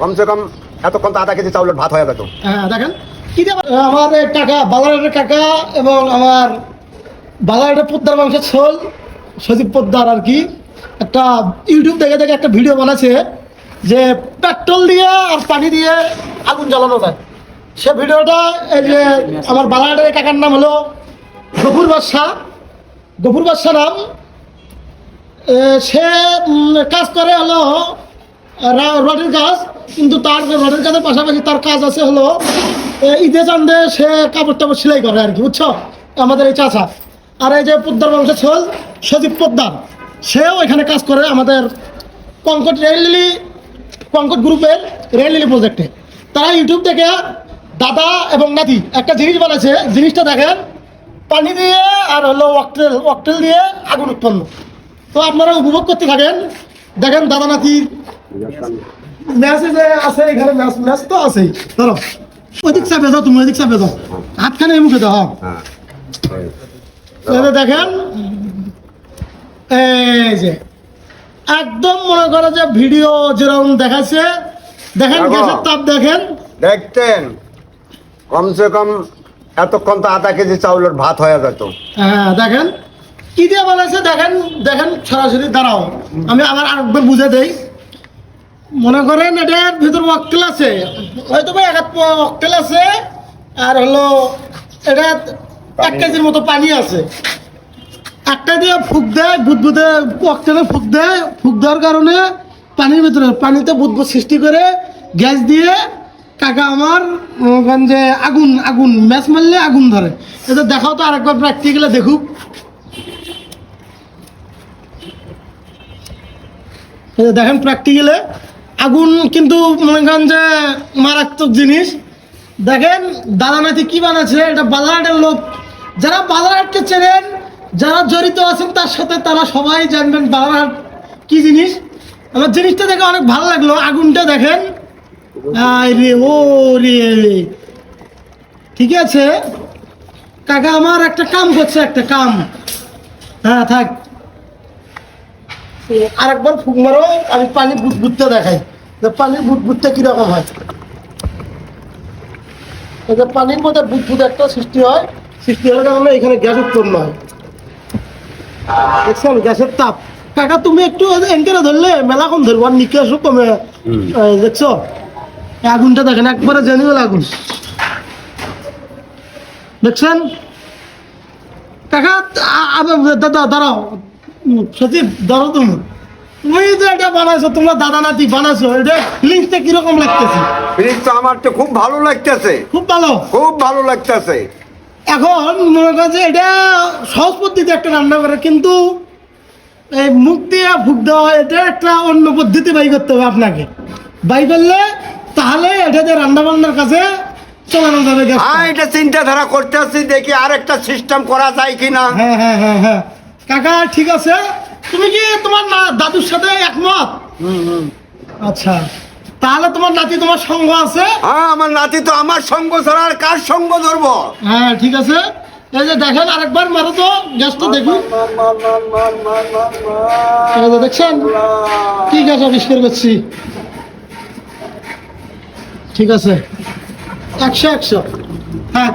কমসে কম এতক্ষণ তো আধা কেজি চাউলের ভাত হয়ে যেত। হ্যাঁ দেখেন কি যে আমাদের কাকা বালারের কাকা এবং আমার বালারের পোদ্দার মাংসের ঝোল সজীব পোদ্দার আর কি একটা ইউটিউব দেখে দেখে একটা ভিডিও বানাচ্ছে যে পেট্রোল দিয়ে আর পানি দিয়ে আগুন জ্বালানো যায়। সে ভিডিওটা এই যে আমার বালারের কাকার নাম হলো গফুর বাদশা নাম। সে কাজ করে হলো রডের কাজ, কিন্তু তার রডের কাজের পাশাপাশি তার কাজ আছে হলো ঈদে চান্দে সে কাপড় টাপড় সেলাই করে আর কি, বুঝছো, আমাদের এই চাচা। আর এই যে পোদ্দার বংশের ছোল সজীব পোদ্দার, সেও এখানে কাজ করে আমাদের কঙ্কট গ্রুপের রেল প্রজেক্টে। তারা ইউটিউব থেকে দাদা এবং নাতি একটা জিনিস বানাচ্ছে, জিনিসটা দেখেন পানি দিয়ে আর হলো অকটেল দিয়ে আগুন উৎপন্ন। তো আপনারা উপভোগ করতে থাকেন, দেখেন দাদা নাতির ম্যাচে যে আছে এখানে, ম্যাচ তো আছেই। ধরো ওইদিক চাপে দাও, তুমি ওইদিক চাপে দাও, হাতখানে মুখে দাও। দেখেন এই যে একদম মনে করো যে ভিডিও যেরকম দেখাচ্ছে, দেখেন গ্যাসের তাপ দেখেন, দেখতেন কমসে কম এতক্ষণ তো আধা কেজি চাউলের ভাত হয়ে যেত। হ্যাঁ দেখেন কি দিয়ে বানাইছে, দেখেন দেখেন সরাসরি। দাঁড়াও আমি আবার আরেকবার বুঝে দেই। মনে করেন এটার ভিতর অকটেল আছে, হয়তো বা এক অকটেল আছে, আর হলো এটা 1 কেজির মতো পানি আছে। একটা দিয়ে ফুক দেয়, বুদবুদে অকটেলে ফুক দেয়, ফুক দেওয়ার কারণে পানির ভিতরে পানিতে বুদবুদ সৃষ্টি করে গ্যাস দিয়ে কাকা আমার যে আগুন ম্যাচ মারলে আগুন ধরে। এটা দেখাও তো আরেকবার প্র্যাকটিক্যালে দেখুক। দেখেন প্র্যাকটিক্যালে আগুন কিন্তু মনে করেন যে মারাত্মক জিনিস। দেখেন দাদা নাতি কি বানাচ্ছে, এটা বাজারহাটের লোক, যারা বাজারহাটকে চেনেন, যারা জড়িত আছেন তার সাথে, তারা সবাই জানবেন বাজারহাট কি জিনিস। আমার জিনিসটা দেখে অনেক ভালো লাগলো। আগুনটা দেখেন, রে ও রে, ঠিক আছে কাকা আমার একটা কাম করছে, একটা কাম। হ্যাঁ থাক, আরেকবার ফুক মারো, আমি পানি বুদবুদটা দেখাই, পানির বুদবুদটা কিরকম হয়। পানির মধ্যে বুদবুদ একটা সৃষ্টি হয়, সৃষ্টি হওয়ার কারণে এখানে গ্যাস উৎপন্ন হয়। দেখছেন গ্যাসের তাপ। কাকা তুমি একটু এনকেরা ধরলে মেলাক্ষণ ধরবো, আর নিকাশও কমে। দেখছো আগুনটা দেখেন, একবারে জেনুয়েল আগুন। দেখছেন কাকা, দাদা দাঁড়াও, সচিব দাঁড়াও, তুমি যে এটা বানাইছো, তোমরা দাদা নাতি বানাইছো, এটা ফিলিংসটা কিরকম লাগতেছে? ফিলিংস তো আমার তো খুব ভালো লাগতেছে, খুব ভালো, খুব ভালো লাগতেছে। এখন মনে করছে এটা সহজ পদ্ধতি একটা রান্না করে, কিন্তু এই মুখ দিয়ে ফুক দেওয়া এটা একটা অন্য পদ্ধতি বাই করতে হবে আপনাকে। বাই করলে তাহলে এটা যে রান্না বান্নার কাছে চালানো যাবে। এটা চিন্তাধারা করতে আসছি, দেখি আরেকটা সিস্টেম করা যায় কিনা। হ্যাঁ হ্যাঁ হ্যাঁ হ্যাঁ কাকা ঠিক আছে। তুমি কি তোমার দাদুর সাথে একমত? আচ্ছা, তাহলে তোমার নাতি তোমার সঙ্গ আছে? হ্যাঁ আমার নাতি তো আমার সঙ্গ ছাড়া আর কার সঙ্গ ধরবো? হ্যাঁ ঠিক আছে। এই যে দেখেন আরেকবার মারো তো গ্যাসটা দেখুন। দেখছেন কি গ্যাস আবিষ্কার করছি। ঠিক আছে 100 হ্যাঁ।